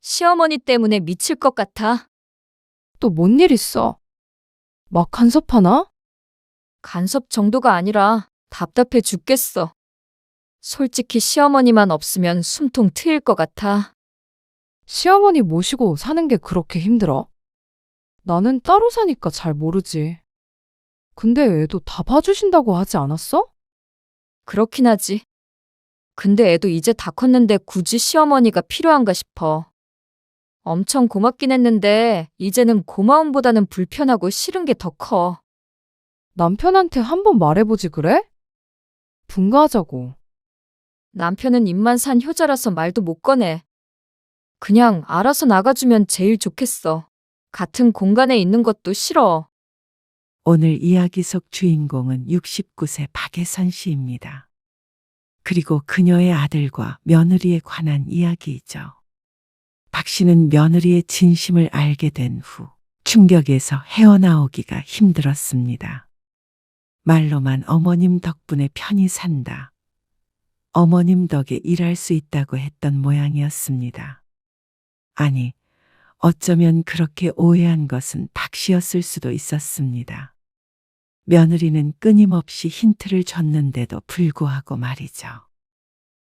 시어머니 때문에 미칠 것 같아. 또 뭔 일 있어? 막 간섭하나? 간섭 정도가 아니라 답답해 죽겠어. 솔직히 시어머니만 없으면 숨통 트일 것 같아. 시어머니 모시고 사는 게 그렇게 힘들어? 나는 따로 사니까 잘 모르지. 근데 애도 다 봐주신다고 하지 않았어? 그렇긴 하지. 근데 애도 이제 다 컸는데 굳이 시어머니가 필요한가 싶어. 엄청 고맙긴 했는데 이제는 고마움보다는 불편하고 싫은 게 더 커. 남편한테 한번 말해보지 그래? 분가하자고. 남편은 입만 산 효자라서 말도 못 꺼내. 그냥 알아서 나가주면 제일 좋겠어. 같은 공간에 있는 것도 싫어. 오늘 이야기 속 주인공은 69세 박예선 씨입니다. 그리고 그녀의 아들과 며느리에 관한 이야기이죠. 박 씨는 며느리의 진심을 알게 된 후 충격에서 헤어나오기가 힘들었습니다. 말로만 어머님 덕분에 편히 산다. 어머님 덕에 일할 수 있다고 했던 모양이었습니다. 아니, 어쩌면 그렇게 오해한 것은 박 씨였을 수도 있었습니다. 며느리는 끊임없이 힌트를 줬는데도 불구하고 말이죠.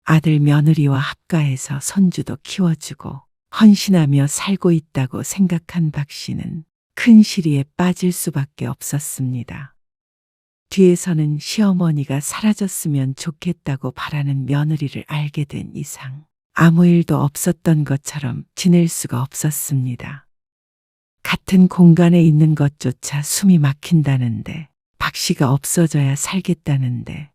아들 며느리와 합가해서 손주도 키워주고 헌신하며 살고 있다고 생각한 박 씨는 큰 시리에 빠질 수밖에 없었습니다. 뒤에서는 시어머니가 사라졌으면 좋겠다고 바라는 며느리를 알게 된 이상 아무 일도 없었던 것처럼 지낼 수가 없었습니다. 같은 공간에 있는 것조차 숨이 막힌다는데 박 씨가 없어져야 살겠다는데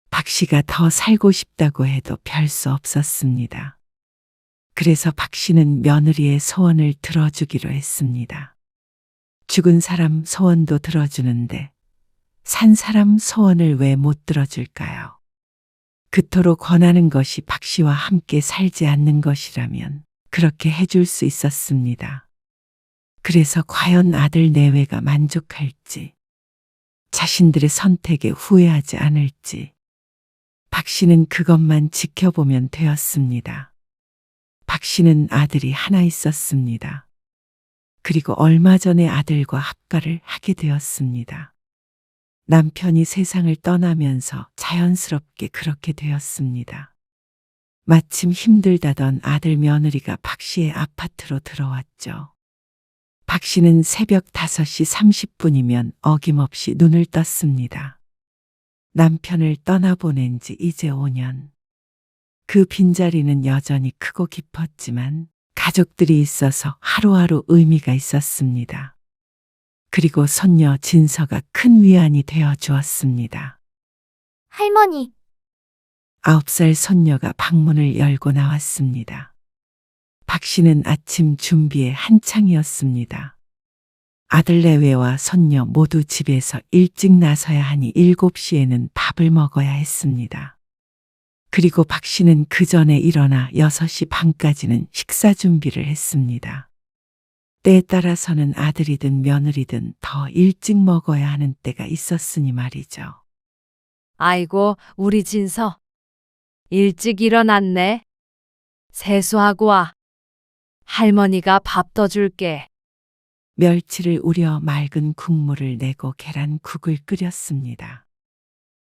박 씨가 더 살고 싶다고 해도 별 수 없었습니다. 그래서 박 씨는 며느리의 소원을 들어주기로 했습니다. 죽은 사람 소원도 들어주는데 산 사람 소원을 왜 못 들어줄까요? 그토록 권하는 것이 박 씨와 함께 살지 않는 것이라면 그렇게 해줄 수 있었습니다. 그래서 과연 아들 내외가 만족할지, 자신들의 선택에 후회하지 않을지, 박 씨는 그것만 지켜보면 되었습니다. 박 씨는 아들이 하나 있었습니다. 그리고 얼마 전에 아들과 합가를 하게 되었습니다. 남편이 세상을 떠나면서 자연스럽게 그렇게 되었습니다. 마침 힘들다던 아들 며느리가 박 씨의 아파트로 들어왔죠. 박 씨는 새벽 5시 30분이면 어김없이 눈을 떴습니다. 남편을 떠나보낸 지 이제 5년. 그 빈자리는 여전히 크고 깊었지만 가족들이 있어서 하루하루 의미가 있었습니다. 그리고 손녀 진서가 큰 위안이 되어 주었습니다. 할머니, 9살 손녀가 방문을 열고 나왔습니다. 박 씨는 아침 준비에 한창이었습니다. 아들 내외와 손녀 모두 집에서 일찍 나서야 하니 7시에는 밥을 먹어야 했습니다. 그리고 박 씨는 그 전에 일어나 6시 반까지는 식사 준비를 했습니다. 때에 따라서는 아들이든 며느리든 더 일찍 먹어야 하는 때가 있었으니 말이죠. 아이고, 우리 진서. 일찍 일어났네. 세수하고 와. 할머니가 밥 떠줄게. 멸치를 우려 맑은 국물을 내고 계란국을 끓였습니다.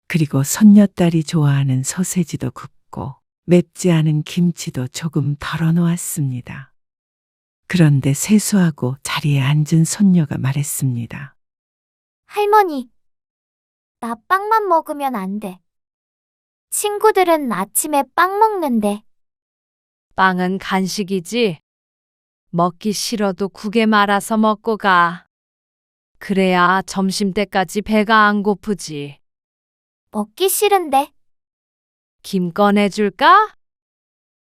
그리고 손녀딸이 좋아하는 소세지도 굽고 맵지 않은 김치도 조금 덜어 놓았습니다. 그런데 세수하고 자리에 앉은 손녀가 말했습니다. 할머니, 나 빵만 먹으면 안 돼. 친구들은 아침에 빵 먹는데. 빵은 간식이지. 먹기 싫어도 국에 말아서 먹고 가. 그래야 점심때까지 배가 안 고프지. 먹기 싫은데. 김 꺼내줄까?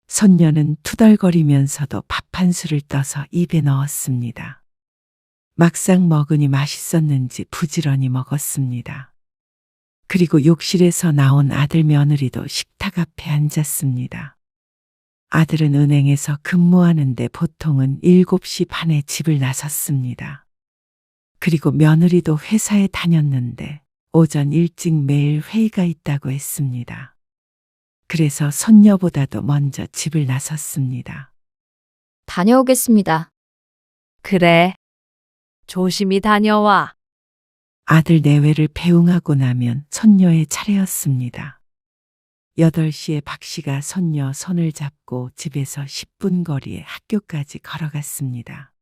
손녀는 투덜거리면서도 밥 한 술을 떠서 입에 넣었습니다. 막상 먹으니 맛있었는지 부지런히 먹었습니다. 그리고 욕실에서 나온 아들 며느리도 식탁 앞에 앉았습니다. 아들은 은행에서 근무하는데 보통은 7시 반에 집을 나섰습니다. 그리고 며느리도 회사에 다녔는데 오전 일찍 매일 회의가 있다고 했습니다. 그래서 손녀보다도 먼저 집을 나섰습니다. 다녀오겠습니다. 그래. 조심히 다녀와. 아들 내외를 배웅하고 나면 손녀의 차례였습니다. 8시에 박 씨가 손녀 손을 잡고 집에서 10분 거리의 학교까지 걸어갔습니다.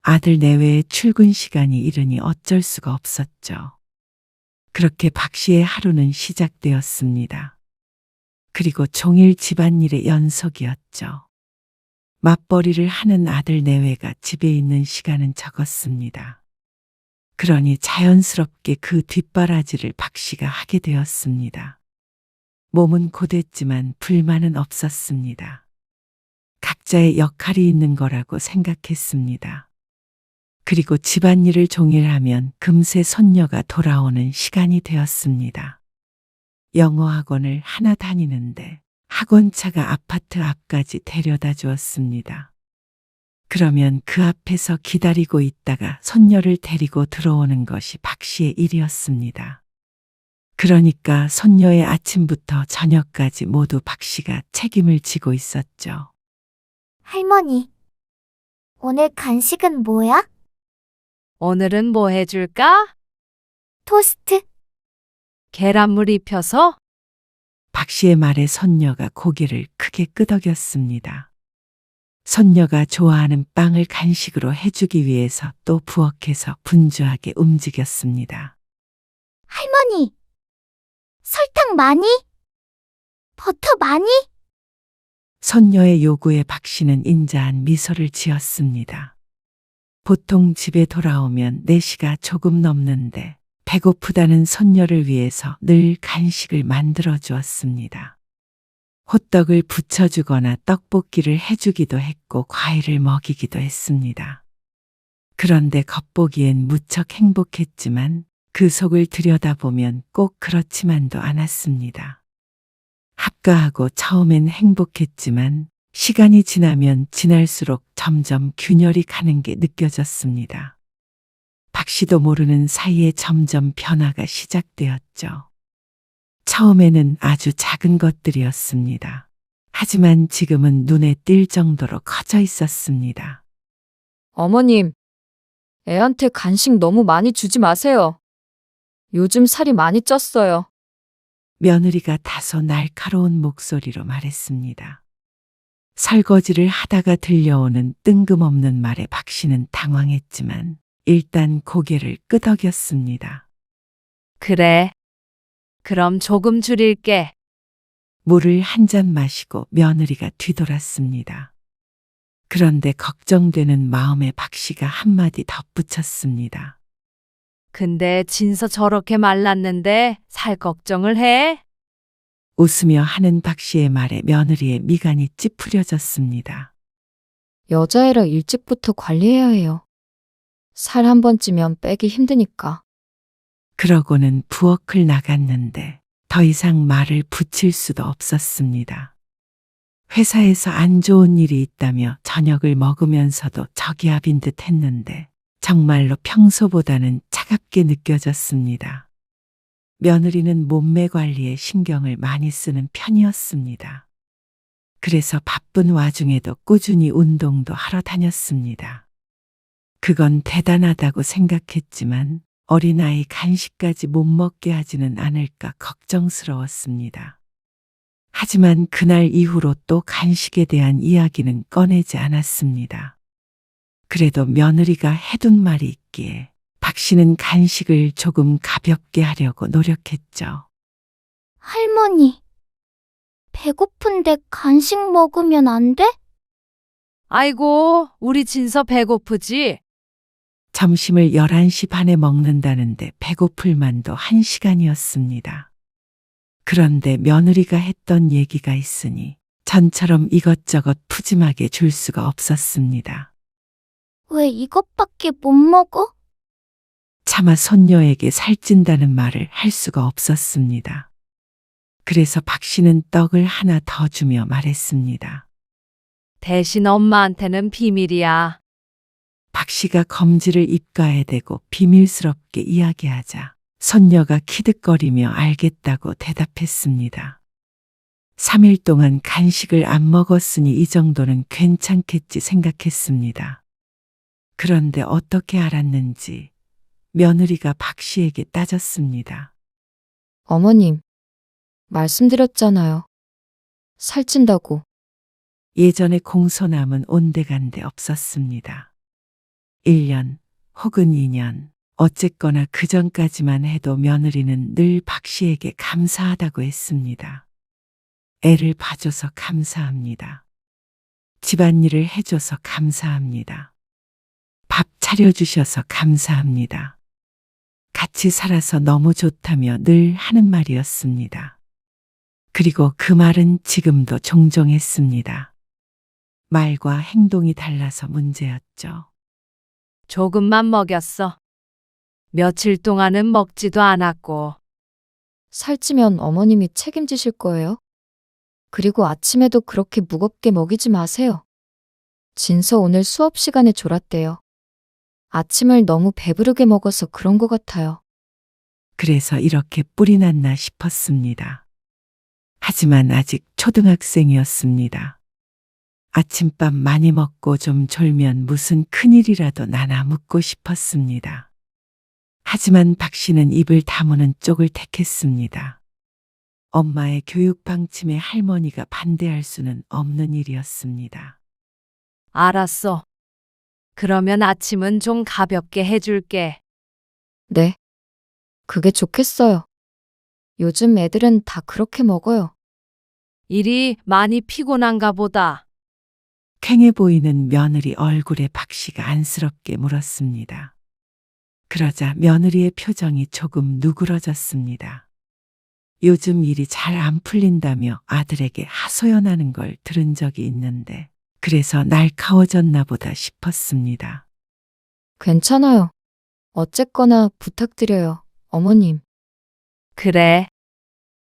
아들 내외의 출근 시간이 이르니 어쩔 수가 없었죠. 그렇게 박 씨의 하루는 시작되었습니다. 그리고 종일 집안일의 연속이었죠. 맞벌이를 하는 아들 내외가 집에 있는 시간은 적었습니다. 그러니 자연스럽게 그 뒷바라지를 박 씨가 하게 되었습니다. 몸은 고됐지만 불만은 없었습니다. 각자의 역할이 있는 거라고 생각했습니다. 그리고 집안일을 종일 하면 금세 손녀가 돌아오는 시간이 되었습니다. 영어 학원을 하나 다니는데 학원차가 아파트 앞까지 데려다 주었습니다. 그러면 그 앞에서 기다리고 있다가 손녀를 데리고 들어오는 것이 박 씨의 일이었습니다. 그러니까 손녀의 아침부터 저녁까지 모두 박 씨가 책임을 지고 있었죠. 할머니, 오늘 간식은 뭐야? 오늘은 뭐 해줄까? 토스트? 계란물 입혀서? 박 씨의 말에 손녀가 고개를 크게 끄덕였습니다. 손녀가 좋아하는 빵을 간식으로 해주기 위해서 또 부엌에서 분주하게 움직였습니다. 할머니, 설탕 많이? 버터 많이? 손녀의 요구에 박 씨는 인자한 미소를 지었습니다. 보통 집에 돌아오면 4시가 조금 넘는데 배고프다는 손녀를 위해서 늘 간식을 만들어 주었습니다. 호떡을 부쳐주거나 떡볶이를 해주기도 했고 과일을 먹이기도 했습니다. 그런데 겉보기엔 무척 행복했지만 그 속을 들여다보면 꼭 그렇지만도 않았습니다. 합가하고 처음엔 행복했지만 시간이 지나면 지날수록 점점 균열이 가는 게 느껴졌습니다. 박 씨도 모르는 사이에 점점 변화가 시작되었죠. 처음에는 아주 작은 것들이었습니다. 하지만 지금은 눈에 띌 정도로 커져 있었습니다. 어머님, 애한테 간식 너무 많이 주지 마세요. 요즘 살이 많이 쪘어요. 며느리가 다소 날카로운 목소리로 말했습니다. 설거지를 하다가 들려오는 뜬금없는 말에 박 씨는 당황했지만 일단 고개를 끄덕였습니다. 그래. 그럼 조금 줄일게. 물을 한 잔 마시고 며느리가 뒤돌았습니다. 그런데 걱정되는 마음에 박 씨가 한마디 덧붙였습니다. 근데 진서 저렇게 말랐는데 살 걱정을 해? 웃으며 하는 박 씨의 말에 며느리의 미간이 찌푸려졌습니다. 여자애라 일찍부터 관리해야 해요. 살 한 번 찌면 빼기 힘드니까. 그러고는 부엌을 나갔는데 더 이상 말을 붙일 수도 없었습니다. 회사에서 안 좋은 일이 있다며 저녁을 먹으면서도 저기압인 듯 했는데 정말로 평소보다는 차갑게 느껴졌습니다. 며느리는 몸매 관리에 신경을 많이 쓰는 편이었습니다. 그래서 바쁜 와중에도 꾸준히 운동도 하러 다녔습니다. 그건 대단하다고 생각했지만 어린아이 간식까지 못 먹게 하지는 않을까 걱정스러웠습니다. 하지만 그날 이후로 또 간식에 대한 이야기는 꺼내지 않았습니다. 그래도 며느리가 해둔 말이 있기에 박 씨는 간식을 조금 가볍게 하려고 노력했죠. 할머니, 배고픈데 간식 먹으면 안 돼? 아이고, 우리 진서 배고프지? 점심을 11시 반에 먹는다는데 배고플 만도 1시간이었습니다. 그런데 며느리가 했던 얘기가 있으니 전처럼 이것저것 푸짐하게 줄 수가 없었습니다. 왜 이것밖에 못 먹어? 차마 손녀에게 살찐다는 말을 할 수가 없었습니다. 그래서 박 씨는 떡을 하나 더 주며 말했습니다. 대신 엄마한테는 비밀이야. 박 씨가 검지를 입가에 대고 비밀스럽게 이야기하자 손녀가 키득거리며 알겠다고 대답했습니다. 3일 동안 간식을 안 먹었으니 이 정도는 괜찮겠지 생각했습니다. 그런데 어떻게 알았는지 며느리가 박 씨에게 따졌습니다. 어머님, 말씀드렸잖아요. 살찐다고. 예전에 공손함은 온데간데 없었습니다. 1년 혹은 2년, 어쨌거나 그 전까지만 해도 며느리는 늘 박 씨에게 감사하다고 했습니다. 애를 봐줘서 감사합니다. 집안일을 해줘서 감사합니다. 밥 차려주셔서 감사합니다. 같이 살아서 너무 좋다며 늘 하는 말이었습니다. 그리고 그 말은 지금도 종종 했습니다. 말과 행동이 달라서 문제였죠. 조금만 먹였어. 며칠 동안은 먹지도 않았고. 살찌면 어머님이 책임지실 거예요? 그리고 아침에도 그렇게 무겁게 먹이지 마세요. 진서 오늘 수업 시간에 졸았대요. 아침을 너무 배부르게 먹어서 그런 것 같아요. 그래서 이렇게 뿔이 났나 싶었습니다. 하지만 아직 초등학생이었습니다. 아침밥 많이 먹고 좀 졸면 무슨 큰일이라도 나나 묻고 싶었습니다. 하지만 박 씨는 입을 다무는 쪽을 택했습니다. 엄마의 교육 방침에 할머니가 반대할 수는 없는 일이었습니다. 알았어. 그러면 아침은 좀 가볍게 해줄게. 네. 그게 좋겠어요. 요즘 애들은 다 그렇게 먹어요. 일이 많이 피곤한가 보다. 퀭해 보이는 며느리 얼굴에 박 씨가 안쓰럽게 물었습니다. 그러자 며느리의 표정이 조금 누그러졌습니다. 요즘 일이 잘 안 풀린다며 아들에게 하소연하는 걸 들은 적이 있는데 그래서 날카워졌나 보다 싶었습니다. 괜찮아요. 어쨌거나 부탁드려요, 어머님. 그래.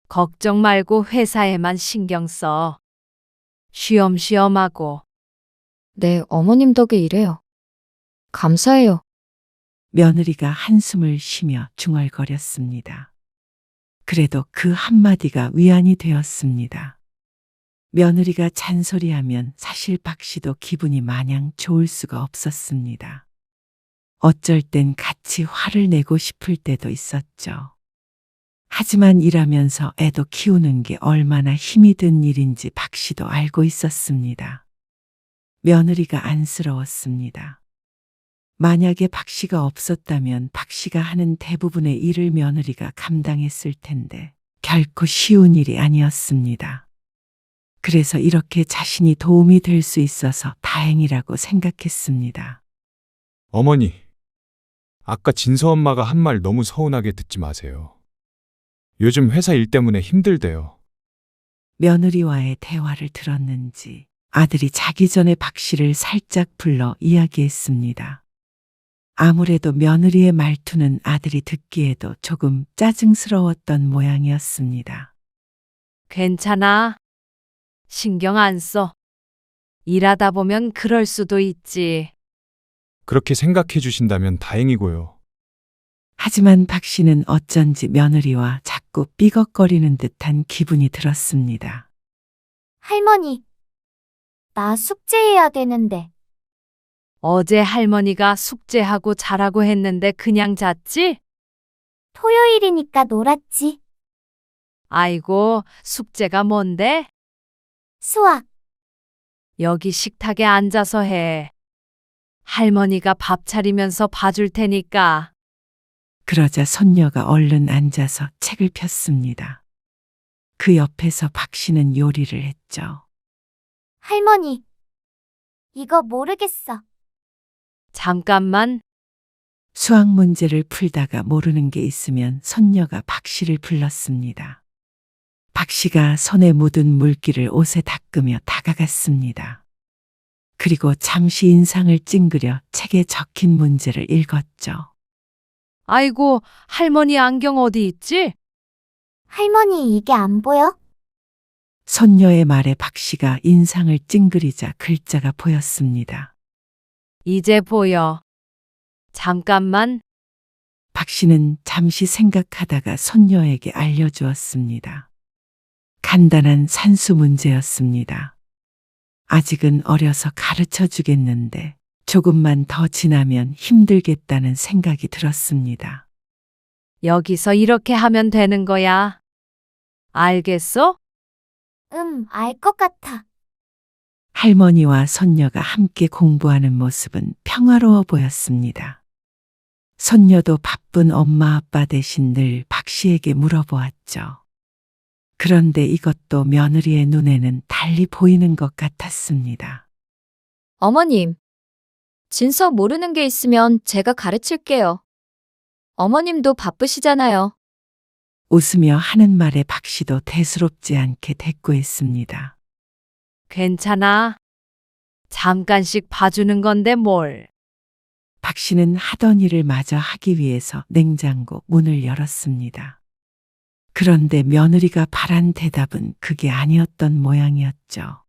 걱정 말고 회사에만 신경 써. 쉬엄쉬엄 하고. 네, 어머님 덕에 이래요. 감사해요. 며느리가 한숨을 쉬며 중얼거렸습니다. 그래도 그 한마디가 위안이 되었습니다. 며느리가 잔소리하면 사실 박 씨도 기분이 마냥 좋을 수가 없었습니다. 어쩔 땐 같이 화를 내고 싶을 때도 있었죠. 하지만 일하면서 애도 키우는 게 얼마나 힘이 든 일인지 박 씨도 알고 있었습니다. 며느리가 안쓰러웠습니다. 만약에 박 씨가 없었다면 박 씨가 하는 대부분의 일을 며느리가 감당했을 텐데 결코 쉬운 일이 아니었습니다. 그래서 이렇게 자신이 도움이 될 수 있어서 다행이라고 생각했습니다. 어머니, 아까 진서 엄마가 한 말 너무 서운하게 듣지 마세요. 요즘 회사 일 때문에 힘들대요. 며느리와의 대화를 들었는지 아들이 자기 전에 박 씨를 살짝 불러 이야기했습니다. 아무래도 며느리의 말투는 아들이 듣기에도 조금 짜증스러웠던 모양이었습니다. 괜찮아. 신경 안 써. 일하다 보면 그럴 수도 있지. 그렇게 생각해 주신다면 다행이고요. 하지만 박 씨는 어쩐지 며느리와 자꾸 삐걱거리는 듯한 기분이 들었습니다. 할머니, 나 숙제해야 되는데. 어제 할머니가 숙제하고 자라고 했는데 그냥 잤지? 토요일이니까 놀았지. 아이고, 숙제가 뭔데? 수학. 여기 식탁에 앉아서 해. 할머니가 밥 차리면서 봐줄 테니까. 그러자 손녀가 얼른 앉아서 책을 폈습니다. 그 옆에서 박 씨는 요리를 했죠. 할머니, 이거 모르겠어. 잠깐만. 수학 문제를 풀다가 모르는 게 있으면 손녀가 박 씨를 불렀습니다. 박 씨가 손에 묻은 물기를 옷에 닦으며 다가갔습니다. 그리고 잠시 인상을 찡그려 책에 적힌 문제를 읽었죠. 아이고, 할머니 안경 어디 있지? 할머니, 이게 안 보여? 손녀의 말에 박 씨가 인상을 찡그리자 글자가 보였습니다. 이제 보여. 잠깐만. 박 씨는 잠시 생각하다가 손녀에게 알려주었습니다. 간단한 산수 문제였습니다. 아직은 어려서 가르쳐 주겠는데 조금만 더 지나면 힘들겠다는 생각이 들었습니다. 여기서 이렇게 하면 되는 거야. 알겠어? 알 것 같아. 할머니와 손녀가 함께 공부하는 모습은 평화로워 보였습니다. 손녀도 바쁜 엄마 아빠 대신 늘 박 씨에게 물어보았죠. 그런데 이것도 며느리의 눈에는 달리 보이는 것 같았습니다. 어머님, 진서 모르는 게 있으면 제가 가르칠게요. 어머님도 바쁘시잖아요. 웃으며 하는 말에 박 씨도 대수롭지 않게 대꾸했습니다. 괜찮아. 잠깐씩 봐주는 건데 뭘. 박 씨는 하던 일을 마저 하기 위해서 냉장고 문을 열었습니다. 그런데 며느리가 바란 대답은 그게 아니었던 모양이었죠.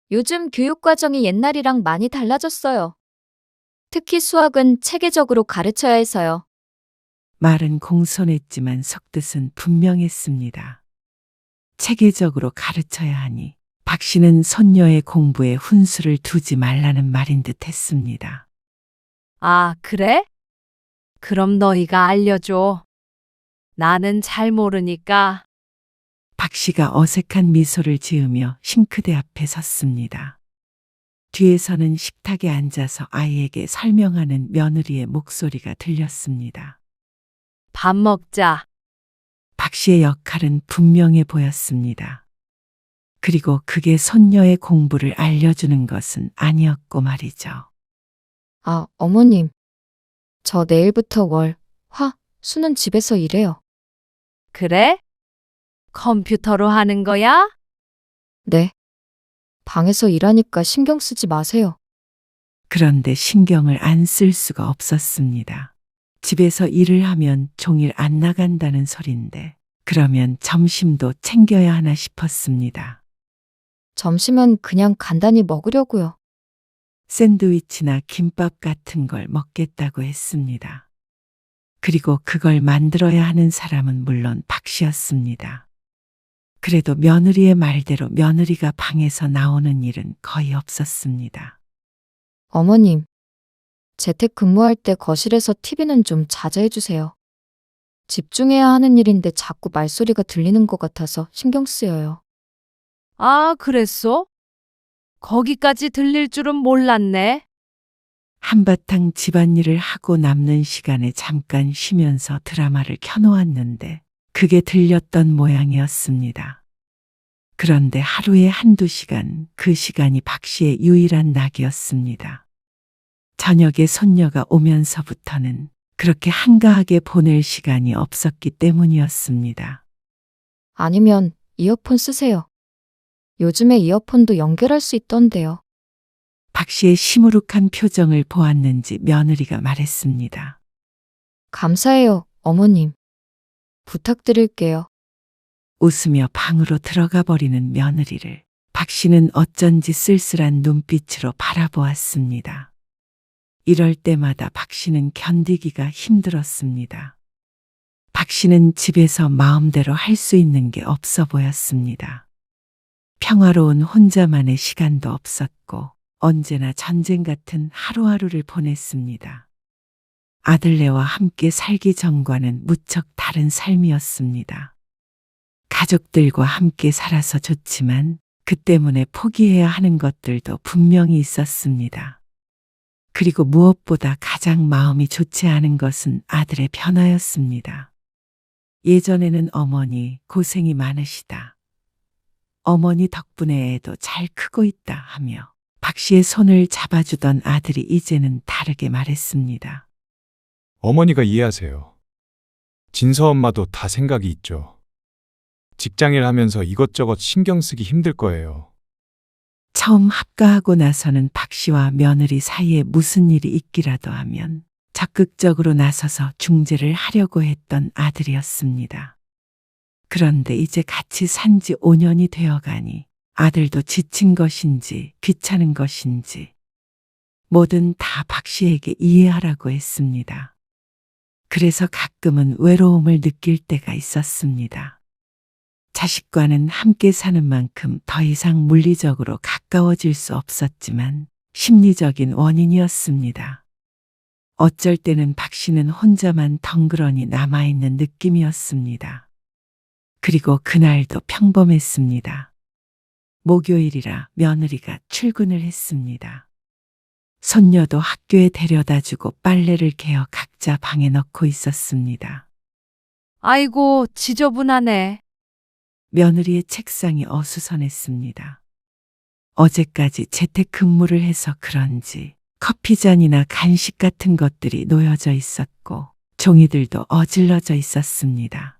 요즘 교육 과정이 옛날이랑 많이 달라졌어요. 특히 수학은 체계적으로 가르쳐야 해서요. 말은 공손했지만 속뜻은 분명했습니다. 체계적으로 가르쳐야 하니 박 씨는 손녀의 공부에 훈수를 두지 말라는 말인 듯 했습니다. 아, 그래? 그럼 너희가 알려줘. 나는 잘 모르니까. 박 씨가 어색한 미소를 지으며 싱크대 앞에 섰습니다. 뒤에서는 식탁에 앉아서 아이에게 설명하는 며느리의 목소리가 들렸습니다. 밥 먹자. 박 씨의 역할은 분명해 보였습니다. 그리고 그게 손녀의 공부를 알려주는 것은 아니었고 말이죠. 아, 어머님. 저 내일부터 월, 화, 수는 집에서 일해요. 그래? 컴퓨터로 하는 거야? 네. 방에서 일하니까 신경 쓰지 마세요. 그런데 신경을 안 쓸 수가 없었습니다. 집에서 일을 하면 종일 안 나간다는 소린데 그러면 점심도 챙겨야 하나 싶었습니다. 점심은 그냥 간단히 먹으려고요. 샌드위치나 김밥 같은 걸 먹겠다고 했습니다. 그리고 그걸 만들어야 하는 사람은 물론 박 씨였습니다. 그래도 며느리의 말대로 며느리가 방에서 나오는 일은 거의 없었습니다. 어머님, 재택 근무할 때 거실에서 TV는 좀 자제해 주세요. 집중해야 하는 일인데 자꾸 말소리가 들리는 것 같아서 신경 쓰여요. 아, 그랬어? 거기까지 들릴 줄은 몰랐네. 한바탕 집안일을 하고 남는 시간에 잠깐 쉬면서 드라마를 켜놓았는데 그게 들렸던 모양이었습니다. 그런데 하루에 한두 시간, 그 시간이 박 씨의 유일한 낙이었습니다. 저녁에 손녀가 오면서부터는 그렇게 한가하게 보낼 시간이 없었기 때문이었습니다. 아니면 이어폰 쓰세요. 요즘에 이어폰도 연결할 수 있던데요. 박 씨의 시무룩한 표정을 보았는지 며느리가 말했습니다. 감사해요, 어머님. 부탁드릴게요. 웃으며 방으로 들어가 버리는 며느리를 박 씨는 어쩐지 쓸쓸한 눈빛으로 바라보았습니다. 이럴 때마다 박 씨는 견디기가 힘들었습니다. 박 씨는 집에서 마음대로 할 수 있는 게 없어 보였습니다. 평화로운 혼자만의 시간도 없었고 언제나 전쟁 같은 하루하루를 보냈습니다. 아들네와 함께 살기 전과는 무척 다른 삶이었습니다. 가족들과 함께 살아서 좋지만 그 때문에 포기해야 하는 것들도 분명히 있었습니다. 그리고 무엇보다 가장 마음이 좋지 않은 것은 아들의 변화였습니다. 예전에는 어머니 고생이 많으시다. 어머니 덕분에 애도 잘 크고 있다 하며 박 씨의 손을 잡아주던 아들이 이제는 다르게 말했습니다. 어머니가 이해하세요. 진서 엄마도 다 생각이 있죠. 직장일 하면서 이것저것 신경 쓰기 힘들 거예요. 처음 합가하고 나서는 박 씨와 며느리 사이에 무슨 일이 있기라도 하면 적극적으로 나서서 중재를 하려고 했던 아들이었습니다. 그런데 이제 같이 산 지 5년이 되어가니 아들도 지친 것인지 귀찮은 것인지 뭐든 다 박 씨에게 이해하라고 했습니다. 그래서 가끔은 외로움을 느낄 때가 있었습니다. 자식과는 함께 사는 만큼 더 이상 물리적으로 가까워질 수 없었지만 심리적인 원인이었습니다. 어쩔 때는 박 씨는 혼자만 덩그러니 남아있는 느낌이었습니다. 그리고 그날도 평범했습니다. 목요일이라 며느리가 출근을 했습니다. 손녀도 학교에 데려다주고 빨래를 개어 각자 방에 넣고 있었습니다. 아이고, 지저분하네. 며느리의 책상이 어수선했습니다. 어제까지 재택근무를 해서 그런지 커피잔이나 간식 같은 것들이 놓여져 있었고 종이들도 어질러져 있었습니다.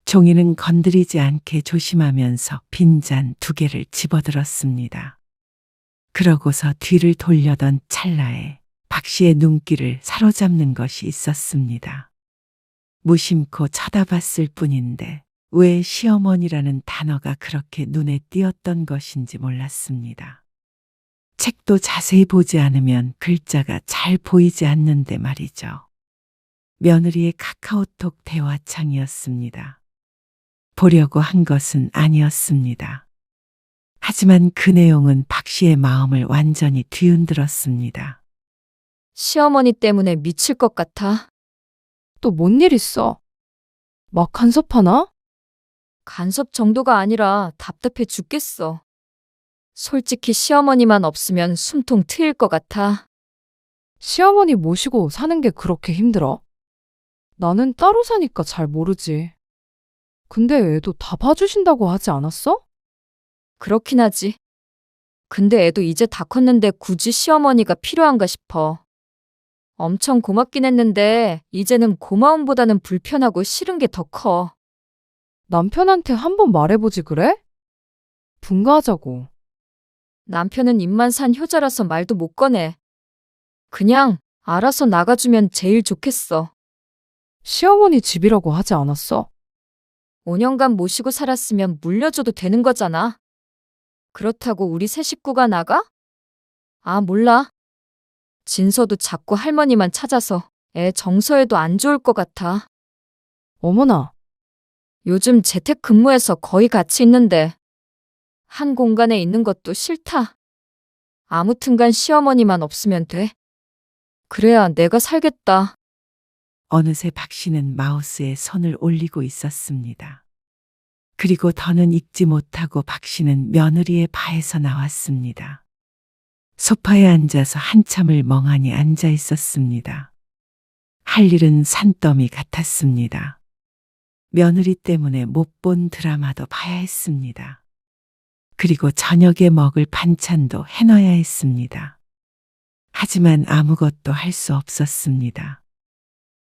종이는 건드리지 않게 조심하면서 빈잔 2개를 집어들었습니다. 그러고서 뒤를 돌려던 찰나에 박 씨의 눈길을 사로잡는 것이 있었습니다. 무심코 쳐다봤을 뿐인데 왜 시어머니라는 단어가 그렇게 눈에 띄었던 것인지 몰랐습니다. 책도 자세히 보지 않으면 글자가 잘 보이지 않는데 말이죠. 며느리의 카카오톡 대화창이었습니다. 보려고 한 것은 아니었습니다. 하지만 그 내용은 박 씨의 마음을 완전히 뒤흔들었습니다. 시어머니 때문에 미칠 것 같아. 또 뭔 일 있어? 막 간섭하나? 간섭 정도가 아니라 답답해 죽겠어. 솔직히 시어머니만 없으면 숨통 트일 것 같아. 시어머니 모시고 사는 게 그렇게 힘들어? 나는 따로 사니까 잘 모르지. 근데 애도 다 봐주신다고 하지 않았어? 그렇긴 하지. 근데 애도 이제 다 컸는데 굳이 시어머니가 필요한가 싶어. 엄청 고맙긴 했는데 이제는 고마움보다는 불편하고 싫은 게 더 커. 남편한테 한번 말해보지 그래? 분가하자고. 남편은 입만 산 효자라서 말도 못 꺼내. 그냥 알아서 나가주면 제일 좋겠어. 시어머니 집이라고 하지 않았어? 5년간 모시고 살았으면 물려줘도 되는 거잖아. 그렇다고 우리 세 식구가 나가? 아, 몰라. 진서도 자꾸 할머니만 찾아서 애 정서에도 안 좋을 것 같아. 어머나, 요즘 재택근무해서 거의 같이 있는데 한 공간에 있는 것도 싫다. 아무튼간 시어머니만 없으면 돼. 그래야 내가 살겠다. 어느새 박 씨는 마우스에 손을 올리고 있었습니다. 그리고 더는 읽지 못하고 박 씨는 며느리의 바에서 나왔습니다. 소파에 앉아서 한참을 멍하니 앉아 있었습니다. 할 일은 산더미 같았습니다. 며느리 때문에 못 본 드라마도 봐야 했습니다. 그리고 저녁에 먹을 반찬도 해놔야 했습니다. 하지만 아무것도 할 수 없었습니다.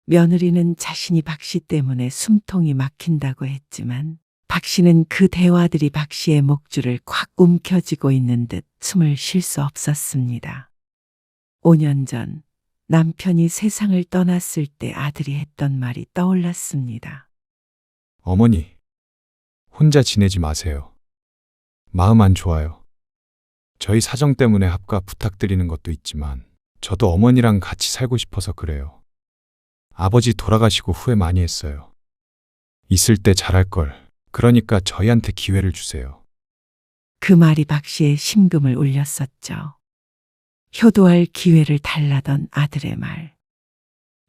며느리는 자신이 박 씨 때문에 숨통이 막힌다고 했지만 박 씨는 그 대화들이 박 씨의 목줄을 콱 움켜쥐고 있는 듯 숨을 쉴 수 없었습니다. 5년 전 남편이 세상을 떠났을 때 아들이 했던 말이 떠올랐습니다. 어머니, 혼자 지내지 마세요. 마음 안 좋아요. 저희 사정 때문에 합가 부탁드리는 것도 있지만 저도 어머니랑 같이 살고 싶어서 그래요. 아버지 돌아가시고 후회 많이 했어요. 있을 때 잘할 걸. 그러니까 저희한테 기회를 주세요. 그 말이 박 씨의 심금을 울렸었죠. 효도할 기회를 달라던 아들의 말.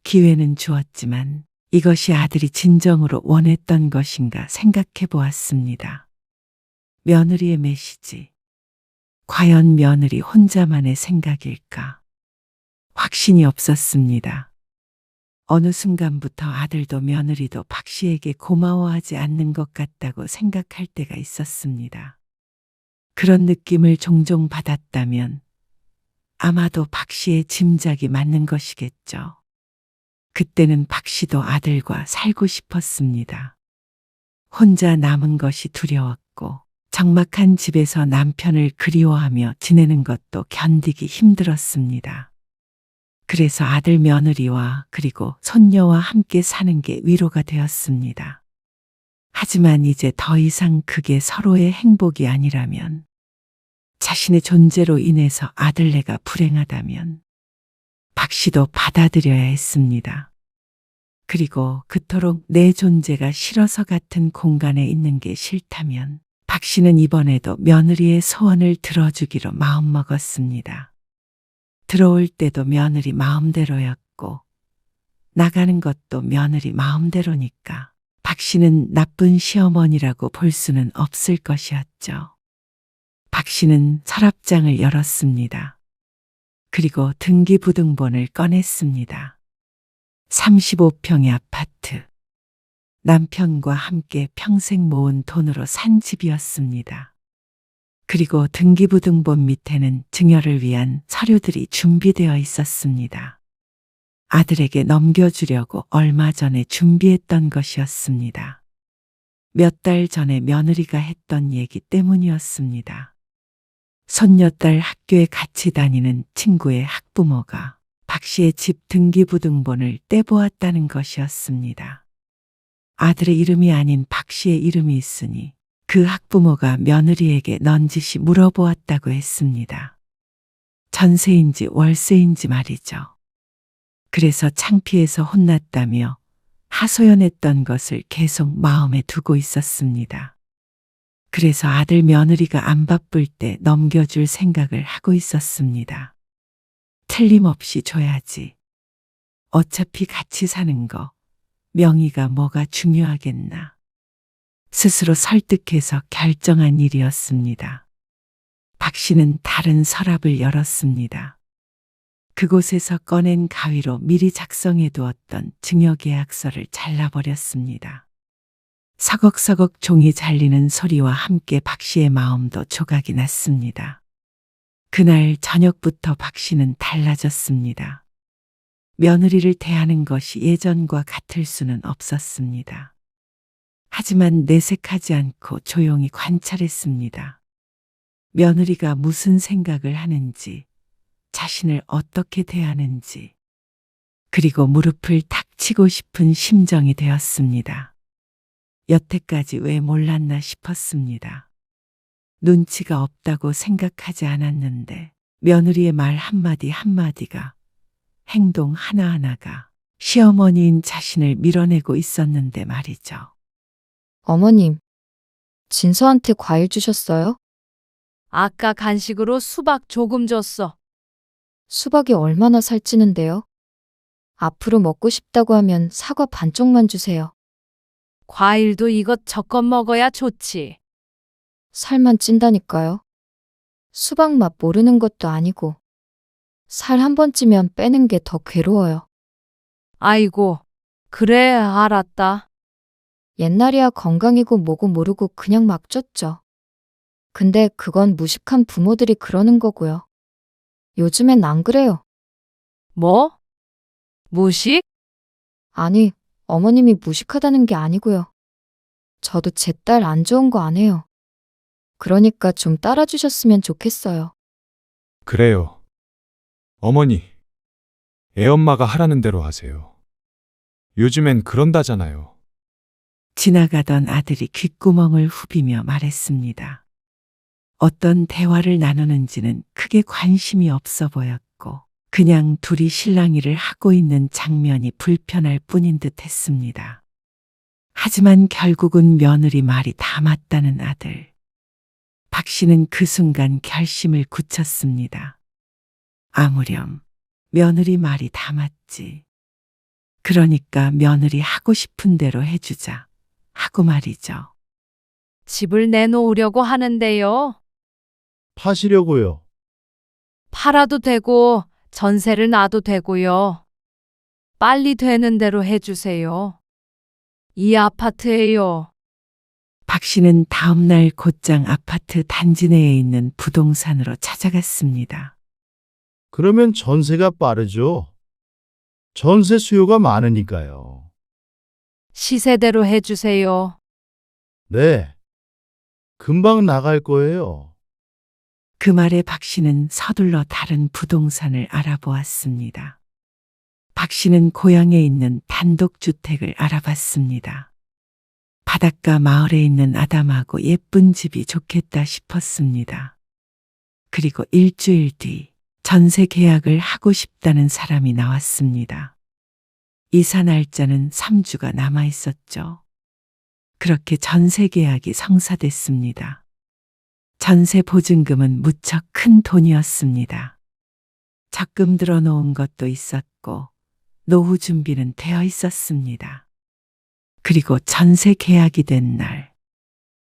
기회는 주었지만 이것이 아들이 진정으로 원했던 것인가 생각해 보았습니다. 며느리의 메시지. 과연 며느리 혼자만의 생각일까? 확신이 없었습니다. 어느 순간부터 아들도 며느리도 박 씨에게 고마워하지 않는 것 같다고 생각할 때가 있었습니다. 그런 느낌을 종종 받았다면 아마도 박 씨의 짐작이 맞는 것이겠죠. 그때는 박 씨도 아들과 살고 싶었습니다. 혼자 남은 것이 두려웠고 적막한 집에서 남편을 그리워하며 지내는 것도 견디기 힘들었습니다. 그래서 아들 며느리와 그리고 손녀와 함께 사는 게 위로가 되었습니다. 하지만 이제 더 이상 그게 서로의 행복이 아니라면, 자신의 존재로 인해서 아들네가 불행하다면 박 씨도 받아들여야 했습니다. 그리고 그토록 내 존재가 싫어서 같은 공간에 있는 게 싫다면 박 씨는 이번에도 며느리의 소원을 들어주기로 마음먹었습니다. 들어올 때도 며느리 마음대로였고 나가는 것도 며느리 마음대로니까 박 씨는 나쁜 시어머니라고 볼 수는 없을 것이었죠. 박 씨는 서랍장을 열었습니다. 그리고 등기부등본을 꺼냈습니다. 35평의 아파트. 남편과 함께 평생 모은 돈으로 산 집이었습니다. 그리고 등기부등본 밑에는 증여를 위한 서류들이 준비되어 있었습니다. 아들에게 넘겨주려고 얼마 전에 준비했던 것이었습니다. 몇 달 전에 며느리가 했던 얘기 때문이었습니다. 손녀딸 학교에 같이 다니는 친구의 학부모가 박 씨의 집 등기부등본을 떼보았다는 것이었습니다. 아들의 이름이 아닌 박 씨의 이름이 있으니 그 학부모가 며느리에게 넌지시 물어보았다고 했습니다. 전세인지 월세인지 말이죠. 그래서 창피해서 혼났다며 하소연했던 것을 계속 마음에 두고 있었습니다. 그래서 아들 며느리가 안 바쁠 때 넘겨줄 생각을 하고 있었습니다. 틀림없이 줘야지. 어차피 같이 사는 거 명의가 뭐가 중요하겠나. 스스로 설득해서 결정한 일이었습니다. 박 씨는 다른 서랍을 열었습니다. 그곳에서 꺼낸 가위로 미리 작성해 두었던 증여계약서를 잘라버렸습니다. 서걱서걱 종이 잘리는 소리와 함께 박 씨의 마음도 조각이 났습니다. 그날 저녁부터 박 씨는 달라졌습니다. 며느리를 대하는 것이 예전과 같을 수는 없었습니다. 하지만 내색하지 않고 조용히 관찰했습니다. 며느리가 무슨 생각을 하는지, 자신을 어떻게 대하는지, 그리고 무릎을 탁 치고 싶은 심정이 되었습니다. 여태까지 왜 몰랐나 싶었습니다. 눈치가 없다고 생각하지 않았는데 며느리의 말 한마디 한마디가, 행동 하나하나가 시어머니인 자신을 밀어내고 있었는데 말이죠. 어머님, 진서한테 과일 주셨어요? 아까 간식으로 수박 조금 줬어. 수박이 얼마나 살찌는데요? 앞으로 먹고 싶다고 하면 사과 반쪽만 주세요. 과일도 이것저것 먹어야 좋지. 살만 찐다니까요. 수박 맛 모르는 것도 아니고. 살 한 번 찌면 빼는 게 더 괴로워요. 아이고, 그래, 알았다. 옛날이야 건강이고 뭐고 모르고 그냥 막 쪘죠. 근데 그건 무식한 부모들이 그러는 거고요. 요즘엔 안 그래요. 뭐? 무식? 아니, 어머님이 무식하다는 게 아니고요. 저도 제 딸 안 좋은 거 안 해요. 그러니까 좀 따라주셨으면 좋겠어요. 그래요. 어머니, 애엄마가 하라는 대로 하세요. 요즘엔 그런다잖아요. 지나가던 아들이 귓구멍을 후비며 말했습니다. 어떤 대화를 나누는지는 크게 관심이 없어 보였고 그냥 둘이 실랑이를 하고 있는 장면이 불편할 뿐인 듯 했습니다. 하지만 결국은 며느리 말이 다 맞다는 아들. 박 씨는 그 순간 결심을 굳혔습니다. 아무렴 며느리 말이 다 맞지. 그러니까 며느리 하고 싶은 대로 해주자 하고 말이죠. 집을 내놓으려고 하는데요. 파시려고요. 팔아도 되고 전세를 놔도 되고요. 빨리 되는 대로 해주세요. 이 아파트예요. 박 씨는 다음 날 곧장 아파트 단지 내에 있는 부동산으로 찾아갔습니다. 그러면 전세가 빠르죠. 전세 수요가 많으니까요. 시세대로 해주세요. 네. 금방 나갈 거예요. 그 말에 박 씨는 서둘러 다른 부동산을 알아보았습니다. 박 씨는 고향에 있는 단독주택을 알아봤습니다. 바닷가 마을에 있는 아담하고 예쁜 집이 좋겠다 싶었습니다. 그리고 일주일 뒤 전세 계약을 하고 싶다는 사람이 나왔습니다. 이사 날짜는 3주가 남아 있었죠. 그렇게 전세 계약이 성사됐습니다. 전세 보증금은 무척 큰 돈이었습니다. 적금 들어놓은 것도 있었고 노후 준비는 되어 있었습니다. 그리고 전세 계약이 된 날,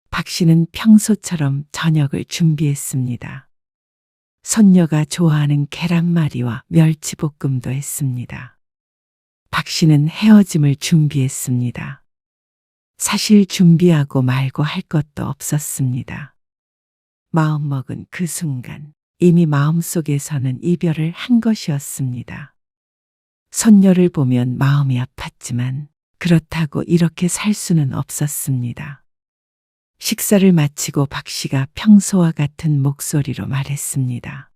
박 씨는 평소처럼 저녁을 준비했습니다. 손녀가 좋아하는 계란말이와 멸치볶음도 했습니다. 박 씨는 헤어짐을 준비했습니다. 사실 준비하고 말고 할 것도 없었습니다. 마음먹은 그 순간 이미 마음속에서는 이별을 한 것이었습니다. 손녀를 보면 마음이 아팠지만 그렇다고 이렇게 살 수는 없었습니다. 식사를 마치고 박 씨가 평소와 같은 목소리로 말했습니다.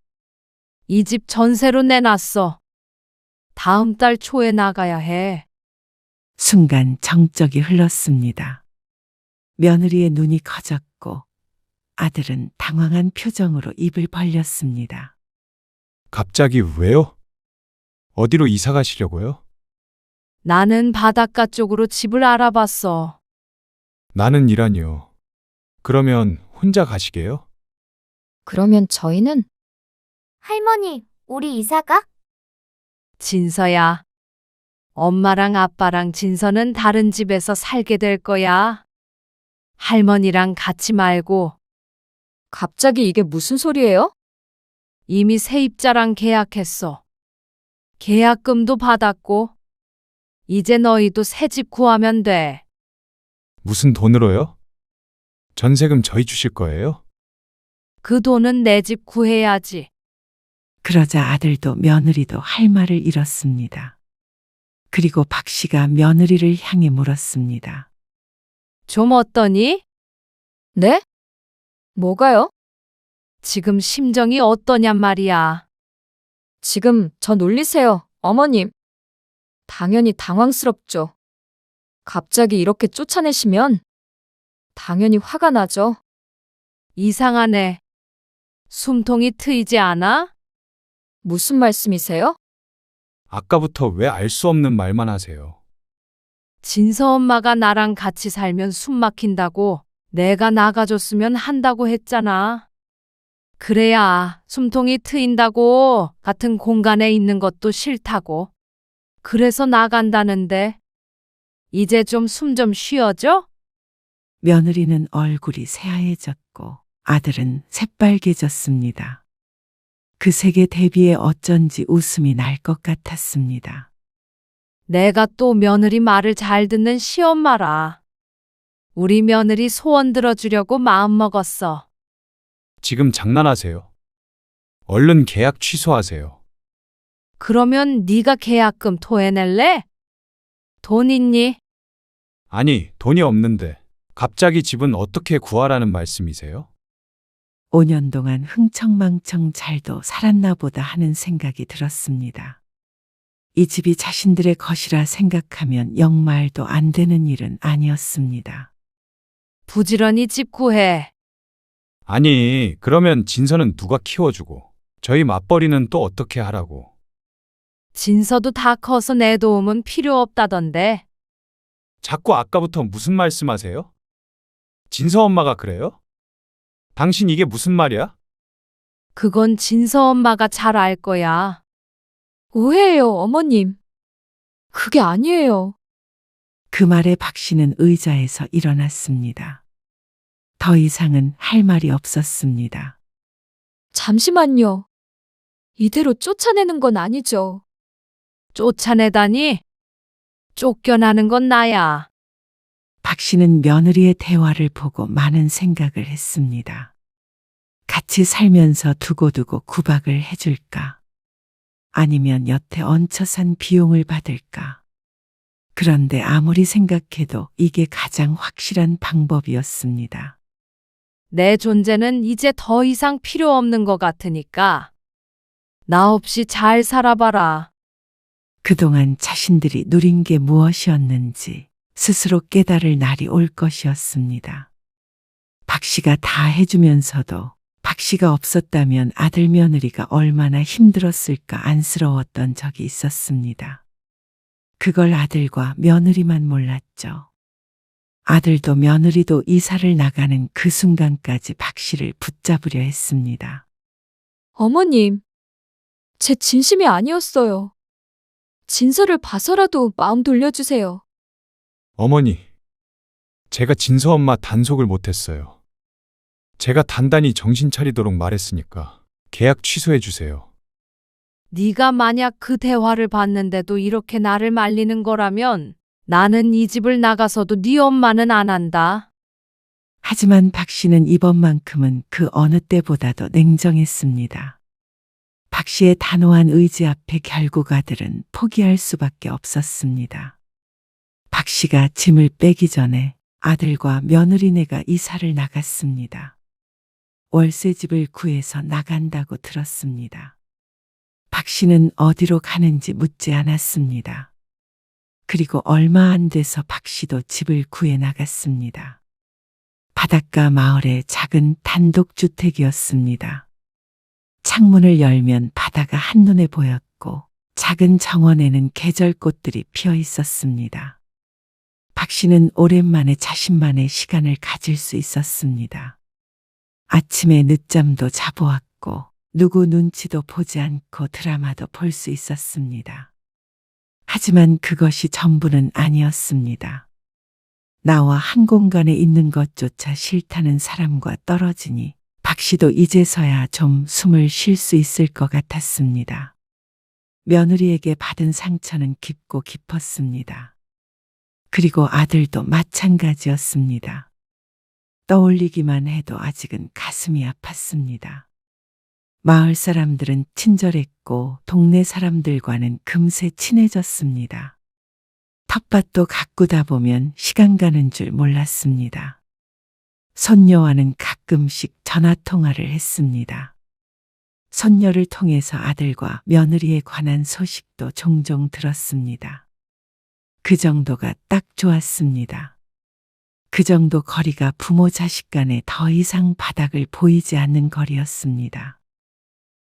이 집 전세로 내놨어. 다음 달 초에 나가야 해. 순간 정적이 흘렀습니다. 며느리의 눈이 커졌고 아들은 당황한 표정으로 입을 벌렸습니다. 갑자기 왜요? 어디로 이사 가시려고요? 나는 바닷가 쪽으로 집을 알아봤어. 나는 일하니요. 그러면 혼자 가시게요? 그러면 저희는 할머니, 우리 이사가? 진서야. 엄마랑 아빠랑 진서는 다른 집에서 살게 될 거야. 할머니랑 같이 말고. 갑자기 이게 무슨 소리예요? 이미 세입자랑 계약했어. 계약금도 받았고. 이제 너희도 새 집 구하면 돼. 무슨 돈으로요? 전세금 저희 주실 거예요? 그 돈은 내 집 구해야지. 그러자 아들도 며느리도 할 말을 잃었습니다. 그리고 박 씨가 며느리를 향해 물었습니다. 좀 어떠니? 네? 뭐가요? 지금 심정이 어떠냔 말이야. 지금 저 놀리세요, 어머님. 당연히 당황스럽죠. 갑자기 이렇게 쫓아내시면 당연히 화가 나죠. 이상하네. 숨통이 트이지 않아? 무슨 말씀이세요? 아까부터 왜 알 수 없는 말만 하세요? 진서 엄마가 나랑 같이 살면 숨 막힌다고 내가 나가줬으면 한다고 했잖아. 그래야 숨통이 트인다고 같은 공간에 있는 것도 싫다고. 그래서 나간다는데 이제 좀 숨 좀 쉬어줘? 며느리는 얼굴이 새하얘졌고 아들은 새빨개졌습니다. 그 색에 대비해 어쩐지 웃음이 날 것 같았습니다. 내가 또 며느리 말을 잘 듣는 시엄마라. 우리 며느리 소원 들어주려고 마음먹었어. 지금 장난하세요. 얼른 계약 취소하세요. 그러면 네가 계약금 토해낼래? 돈 있니? 아니, 돈이 없는데 갑자기 집은 어떻게 구하라는 말씀이세요? 5년 동안 흥청망청 잘도 살았나 보다 하는 생각이 들었습니다. 이 집이 자신들의 것이라 생각하면 영 말도 안 되는 일은 아니었습니다. 부지런히 집 구해. 아니, 그러면 진서는 누가 키워주고 저희 맞벌이는 또 어떻게 하라고? 진서도 다 커서 내 도움은 필요 없다던데. 자꾸 아까부터 무슨 말씀하세요? 진서 엄마가 그래요? 당신 이게 무슨 말이야? 그건 진서 엄마가 잘 알 거야. 오해예요, 어머님. 그게 아니에요. 그 말에 박 씨는 의자에서 일어났습니다. 더 이상은 할 말이 없었습니다. 잠시만요. 이대로 쫓아내는 건 아니죠. 쫓아내다니? 쫓겨나는 건 나야. 박 씨는 며느리의 대화를 보고 많은 생각을 했습니다. 같이 살면서 두고두고 구박을 해줄까? 아니면 여태 얹혀 산 비용을 받을까? 그런데 아무리 생각해도 이게 가장 확실한 방법이었습니다. 내 존재는 이제 더 이상 필요 없는 것 같으니까 나 없이 잘 살아봐라. 그동안 자신들이 누린 게 무엇이었는지 스스로 깨달을 날이 올 것이었습니다. 박 씨가 다 해주면서도 박 씨가 없었다면 아들 며느리가 얼마나 힘들었을까 안쓰러웠던 적이 있었습니다. 그걸 아들과 며느리만 몰랐죠. 아들도 며느리도 이사를 나가는 그 순간까지 박 씨를 붙잡으려 했습니다. 어머님, 제 진심이 아니었어요. 진서를 봐서라도 마음 돌려주세요. 어머니, 제가 진서 엄마 단속을 못했어요. 제가 단단히 정신 차리도록 말했으니까 계약 취소해 주세요. 네가 만약 그 대화를 봤는데도 이렇게 나를 말리는 거라면 나는 이 집을 나가서도 네 엄마는 안 한다. 하지만 박 씨는 이번만큼은 그 어느 때보다도 냉정했습니다. 박 씨의 단호한 의지 앞에 결국 아들은 포기할 수밖에 없었습니다. 박 씨가 짐을 빼기 전에 아들과 며느리네가 이사를 나갔습니다. 월세집을 구해서 나간다고 들었습니다. 박 씨는 어디로 가는지 묻지 않았습니다. 그리고 얼마 안 돼서 박 씨도 집을 구해 나갔습니다. 바닷가 마을의 작은 단독주택이었습니다. 창문을 열면 바다가 한눈에 보였고 작은 정원에는 계절꽃들이 피어 있었습니다. 박 씨는 오랜만에 자신만의 시간을 가질 수 있었습니다. 아침에 늦잠도 자보았고 누구 눈치도 보지 않고 드라마도 볼 수 있었습니다. 하지만 그것이 전부는 아니었습니다. 나와 한 공간에 있는 것조차 싫다는 사람과 떨어지니 박 씨도 이제서야 좀 숨을 쉴 수 있을 것 같았습니다. 며느리에게 받은 상처는 깊고 깊었습니다. 그리고 아들도 마찬가지였습니다. 떠올리기만 해도 아직은 가슴이 아팠습니다. 마을 사람들은 친절했고 동네 사람들과는 금세 친해졌습니다. 텃밭도 가꾸다 보면 시간 가는 줄 몰랐습니다. 손녀와는 가끔씩 전화 통화를 했습니다. 손녀를 통해서 아들과 며느리에 관한 소식도 종종 들었습니다. 그 정도가 딱 좋았습니다. 그 정도 거리가 부모 자식 간에 더 이상 바닥을 보이지 않는 거리였습니다.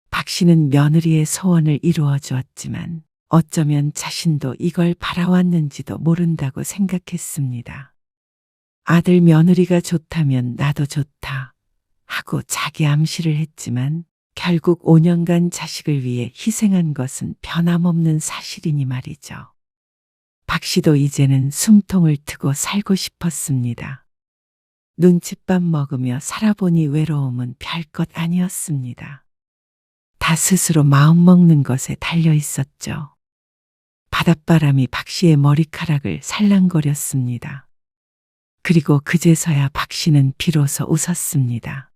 박 씨는 며느리의 소원을 이루어 주었지만 어쩌면 자신도 이걸 바라왔는지도 모른다고 생각했습니다. 아들 며느리가 좋다면 나도 좋다 하고 자기 암시를 했지만 결국 5년간 자식을 위해 희생한 것은 변함없는 사실이니 말이죠. 박 씨도 이제는 숨통을 트고 살고 싶었습니다. 눈칫밥 먹으며 살아보니 외로움은 별것 아니었습니다. 다 스스로 마음먹는 것에 달려 있었죠. 바닷바람이 박 씨의 머리카락을 살랑거렸습니다. 그리고 그제서야 박 씨는 비로소 웃었습니다.